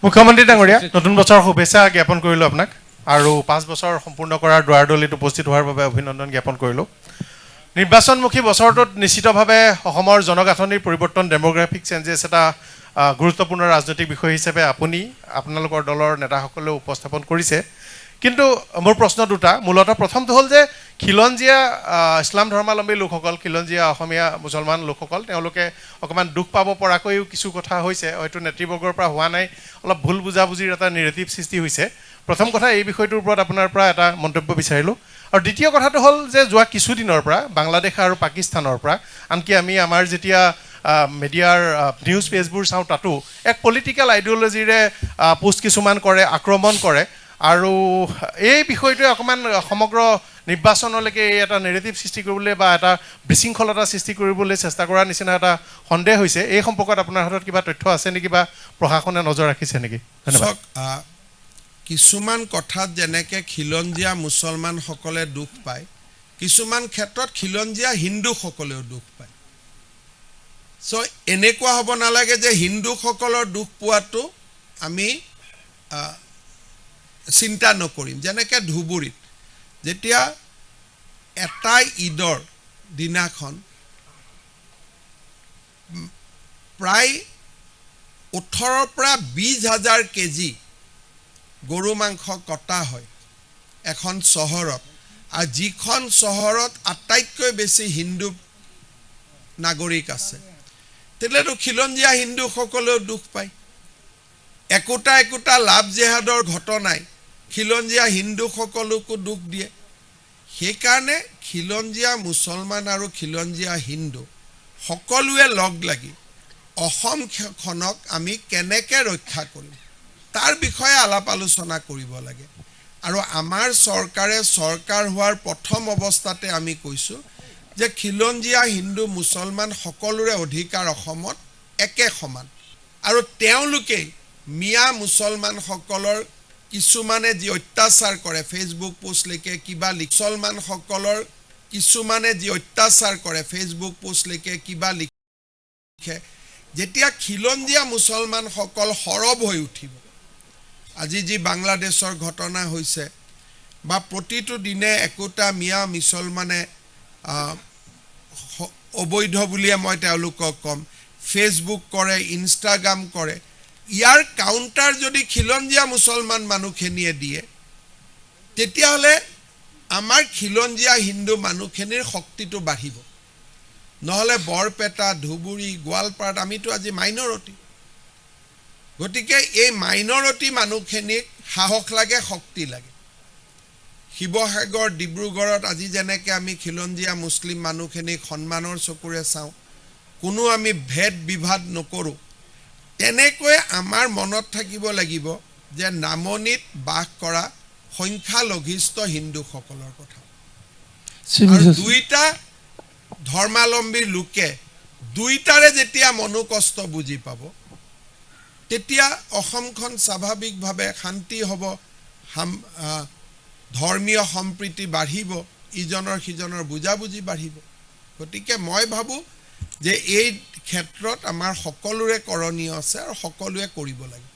মুখ্যমন্ত্ৰী ডাঙৰীয়া নতুন বছৰৰ শুভেচ্ছা জ্ঞাপন কৰিলোঁ আপোনাক আৰু 5 বছৰ সম্পূৰ্ণ কৰাৰ দুৱাৰদলিত উপস্থিত হোৱাৰ বাবে অভিনন্দন জ্ঞাপন কৰিলোঁ। নিৰ্বাচনমুখী বছৰটোত নিশ্চিতভাৱে অসমৰ জনগাঁথনিৰ পৰিৱৰ্তন ডেমোগ্ৰাফিক চেঞ্জেছ এটা গুৰুত্বপূৰ্ণ ৰাজনৈতিক বিষয় হিচাপে আপোনালোকৰ দলৰ নেতাসকলেও উপস্থাপন কৰিছে। কিন্তু মোৰ প্ৰশ্ন দুটা, মূলতঃ প্ৰথমটো হ'ল যে খিলঞ্জীয়া ইছলাম ধৰ্মাৱলম্বী লোকসকল, খিলঞ্জীয়া অসমীয়া মুছলমান লোকসকল তেওঁলোকে অকণমান দুখ পাব পৰাকৈও কিছু কথা হৈছে, হয়তো নেতৃবৰ্গৰ পৰা হোৱা নাই, অলপ ভুল বুজাবুজিৰ এটা নেৰেটিভ সৃষ্টি হৈছে। প্ৰথম কথা এই বিষয়টোৰ ওপৰত আপোনাৰ পৰা এটা মন্তব্য বিচাৰিলোঁ। আৰু দ্বিতীয় কথাটো হ'ল যে যোৱা কিছুদিনৰ পৰা বাংলাদেশ আৰু পাকিস্তানৰ পৰা আনকি আমি আমাৰ যেতিয়া মিডিয়াৰ নিউজ পেজবোৰ চাওঁ তাতো এক পলিটিকেল আইডিঅ'লজিৰে পোষ্ট কিছুমান কৰে, আক্ৰমণ কৰে আৰু এই বিষয়টোৱে অকণমান সমগ্ৰ নিৰ্বাচনলৈকে এটা নেৰেটিভ সৃষ্টি কৰিবলৈ বা এটা বিশৃংখলতা সৃষ্টি কৰিবলৈ চেষ্টা কৰাৰ নিচিনা এটা সন্দেহ হৈছে। এই সম্পৰ্কত আপোনাৰ হাতত কিবা তথ্য আছে নেকি বা প্ৰশাসনে নজৰ ৰাখিছে নেকি? ধন্যবাদ। কিছুমান কথাত যেনেকৈ খিলঞ্জীয়া মুছলমানসকলে দুখ পায়, কিছুমান ক্ষেত্ৰত খিলঞ্জীয়া হিন্দুসকলেও দুখ পায়। এনেকুৱা হ'ব নালাগে যে হিন্দুসকলৰ দুখ পোৱাটো আমি চিন্তা নকৰিম। যেনেকৈ ধুবুৰীত যেতিয়া এটা ঈদৰ দিনাখন প্ৰায় 18,000 পৰা 20,000 কেজি গৰু মাংস কটা হয় এখন চহৰত, আৰু যিখন চহৰত আটাইতকৈ বেছি হিন্দু নাগৰিক আছে, তেতিয়াতো খিলঞ্জীয়া হিন্দুসকলেও দুখ পায়। একোটা লাভ জেহাদৰ ঘটনাই খিলঞ্জীয়া হিন্দুসকলকো দুখ দিয়ে। সেইকাৰণে খিলঞ্জীয়া মুছলমান আৰু খিলঞ্জীয়া হিন্দু সকলোৱে লগ লাগি অসমখনক আমি কেনেকৈ ৰক্ষা কৰিম তাৰ বিষয়ে আলাপ আলোচনা কৰিব লাগে। আৰু আমাৰ চৰকাৰে চৰকাৰ হোৱাৰ প্ৰথম অৱস্থাতে আমি কৈছোঁ যে খিলঞ্জীয়া হিন্দু মুছলমান সকলোৰে অধিকাৰ অসমত একে সমান, আৰু তেওঁলোকেই মিয়া মুছলমানসকলৰ কিছুমানে যি অত্যাচাৰ কৰে, ফেচবুক পোষ্ট লিখে কিবা মুছলমানসকলৰ কিছুমানে যি অত্যাচাৰ কৰে, ফেচবুক পোষ্ট লিখে কিবা লিখে, যেতিয়া খিলঞ্জীয়া মুছলমানসকল সৰব হৈ উঠিব, আজি যি বাংলাদেশৰ ঘটনা হৈছে বা প্ৰতিটো দিনে একোটা মিয়া মুছলমানে অবৈধ বুলিয়ে মই তেওঁলোকক ক'ম, ফেচবুক কৰে, ইনষ্টাগ্ৰাম কৰে, ইয়াৰ কাউণ্টাৰ যদি খিলঞ্জীয়া মুছলমান মানুহখিনিয়ে দিয়ে, তেতিয়াহ'লে আমাৰ খিলঞ্জীয়া হিন্দু মানুহখিনিৰ শক্তিটো বাঢ়িব। নহ'লে বৰপেটা, ধুবুৰী, গোৱালপাৰাত আমিতো আজি মাইনৰিটি, গতিকে এই মাইনৰিটি মানুহখিনিক সাহস লাগে, শক্তি লাগে। শিৱসাগৰ, ডিব্ৰুগড়ত আজি যেনেকৈ আমি খিলঞ্জীয়া মুছলিম মানুহখিনিক সন্মানৰ চকুৰে চাওঁ, কোনো আমি ভেদ বিভাদ নকৰোঁ, তেনেকৈ আমাৰ মনত থাকিব লাগিব যে নামনিত বাস কৰা সংখ্যালঘিষ্ঠ হিন্দুসকলৰ কথা। আৰু দুইটা ধৰ্মাৱলম্বীৰ লোকে দুইটাৰে যেতিয়া মনোকষ্ট বুজি পাব, তেতিয়া অসমখন স্বাভাৱিকভাৱে শান্তি হ'ব, ধৰ্মীয় সম্প্ৰীতি বাঢ়িব, ইজনৰ সিজনৰ বুজাবুজি বাঢ়িব। গতিকে মই ভাবোঁ যে এই ক্ষেত্ৰত আমাৰ সকলোৰে কৰণীয় আছে আৰু সকলোৱে কৰিব লাগে।